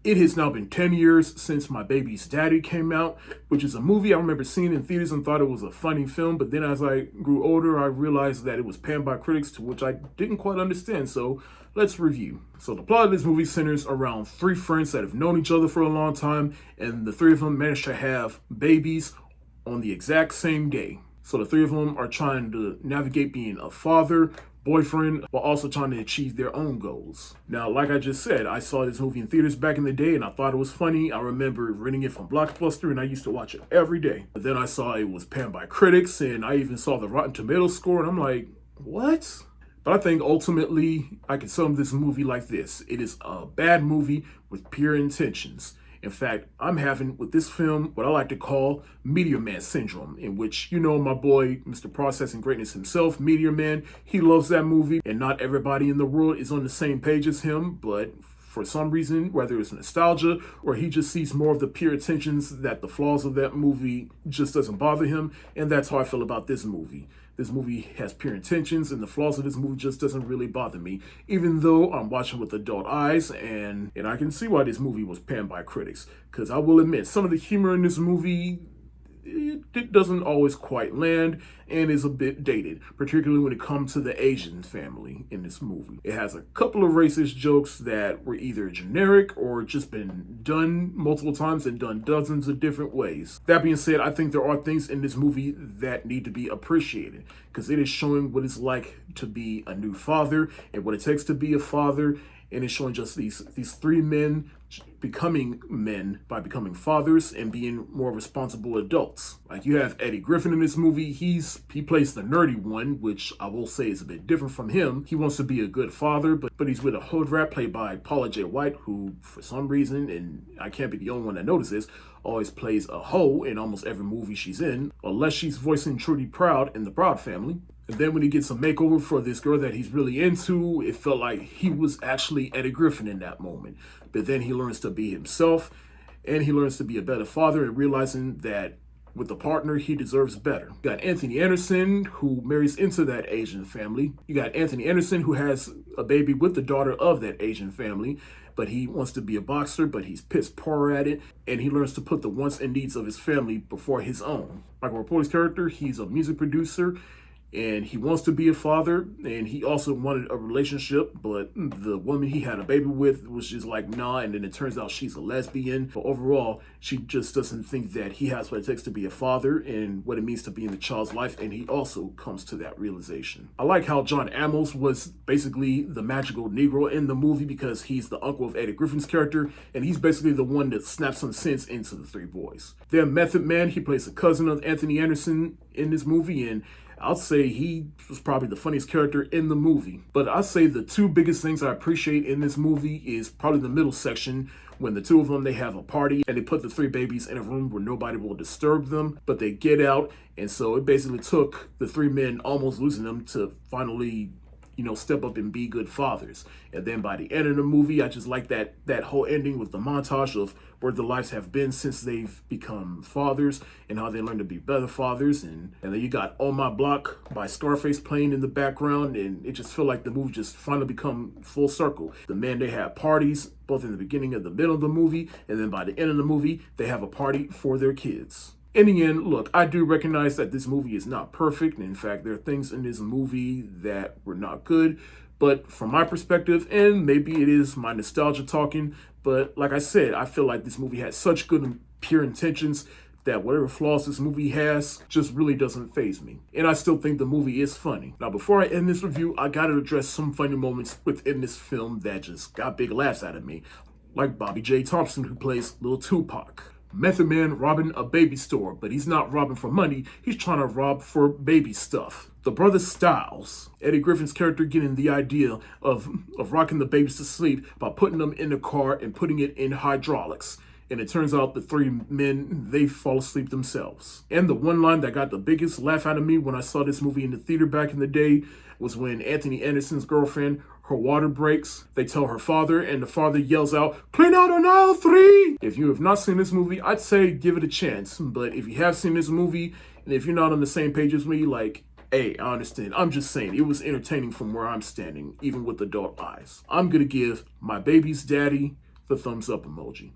It has now been 10 years since My Baby's Daddy came out, which is a movie I remember seeing in theaters and thought it was a funny film, but then as I grew older, I realized that it was panned by critics, to which I didn't quite understand, so let's review. So the plot of this movie centers around three friends that have known each other for a long time, and the three of them managed to have babies on the exact same day. So the three of them are trying to navigate being a father, boyfriend, while also trying to achieve their own goals. Now, like I just said, I saw this movie in theaters back in the day and I thought it was funny. I remember renting it from Blockbuster and I used to watch it every day. But then I saw it was panned by critics and I even saw the Rotten Tomatoes score and I'm like, what? But I think ultimately I can sum this movie like this. It is a bad movie with pure intentions. In fact, I'm having with this film what I like to call Meteor Man syndrome, in which, my boy, Mr. Processing Greatness himself, Meteor Man, he loves that movie, and not everybody in the world is on the same page as him, but for some reason, whether it's nostalgia or he just sees more of the pure intentions, that the flaws of that movie just doesn't bother him, and that's how I feel about this movie. This movie has pure intentions, and the flaws of this movie just doesn't really bother me, even though I'm watching with adult eyes, and I can see why this movie was panned by critics. Because I will admit, some of the humor in this movie, it doesn't always quite land and is a bit dated, particularly when it comes to the Asian family in this movie. It has a couple of racist jokes that were either generic or just been done multiple times and done dozens of different ways. That being said, I think there are things in this movie that need to be appreciated because it is showing what it's like to be a new father and what it takes to be a father. And it's showing just these three men becoming men by becoming fathers and being more responsible adults. Like you have Eddie Griffin in this movie. He plays the nerdy one, which I will say is a bit different from him. He wants to be a good father, but he's with a hood rat played by Paula J. White, who for some reason, and I can't be the only one that notices, always plays a hoe in almost every movie she's in, unless she's voicing Trudy Proud in the Proud Family. And then when he gets a makeover for this girl that he's really into, it felt like he was actually Eddie Griffin in that moment. But then he learns to be himself, and he learns to be a better father, and realizing that with a partner, he deserves better. You got Anthony Anderson, who marries into that Asian family. You got Anthony Anderson, who has a baby with the daughter of that Asian family, but he wants to be a boxer, but he's piss poor at it, and he learns to put the wants and needs of his family before his own. Michael Rapoli's character, he's a music producer, and he wants to be a father, and he also wanted a relationship, but the woman he had a baby with was just like, nah, and then it turns out she's a lesbian. But overall, she just doesn't think that he has what it takes to be a father and what it means to be in the child's life, and he also comes to that realization. I like how John Amos was basically the magical Negro in the movie because he's the uncle of Eddie Griffin's character, and he's basically the one that snaps some sense into the three boys. Then Method Man, he plays the cousin of Anthony Anderson in this movie, and I'll say he was probably the funniest character in the movie. But I'll say the two biggest things I appreciate in this movie is probably the middle section when the two of them, they have a party and they put the three babies in a room where nobody will disturb them, but they get out. And so it basically took the three men almost losing them to finally step up and be good fathers. And then by the end of the movie, I just like that whole ending with the montage of where their lives have been since they've become fathers and how they learn to be better fathers. And then you got On My Block by Scarface playing in the background, and it just felt like the movie just finally become full circle. The men, they had parties both in the beginning and the middle of the movie, and then by the end of the movie, they have a party for their kids. In the end, look, I do recognize that this movie is not perfect. In fact, there are things in this movie that were not good. But from my perspective, and maybe it is my nostalgia talking, but like I said, I feel like this movie had such good and pure intentions that whatever flaws this movie has just really doesn't faze me. And I still think the movie is funny. Now, before I end this review, I gotta address some funny moments within this film that just got big laughs out of me. Like Bobby J. Thompson, who plays Lil Tupac. Method Man robbing a baby store, but he's not robbing for money, he's trying to rob for baby stuff. The brother Styles, Eddie Griffin's character, getting the idea of rocking the babies to sleep by putting them in the car and putting it in hydraulics. And it turns out the three men, they fall asleep themselves. And the one line that got the biggest laugh out of me when I saw this movie in the theater back in the day was when Anthony Anderson's girlfriend, her water breaks. They tell her father, and the father yells out, "Clean out on aisle 3!" If you have not seen this movie, I'd say give it a chance. But if you have seen this movie, and if you're not on the same page as me, like, hey, I understand. I'm just saying, it was entertaining from where I'm standing, even with adult eyes. I'm going to give My Baby's Daddy the thumbs up emoji.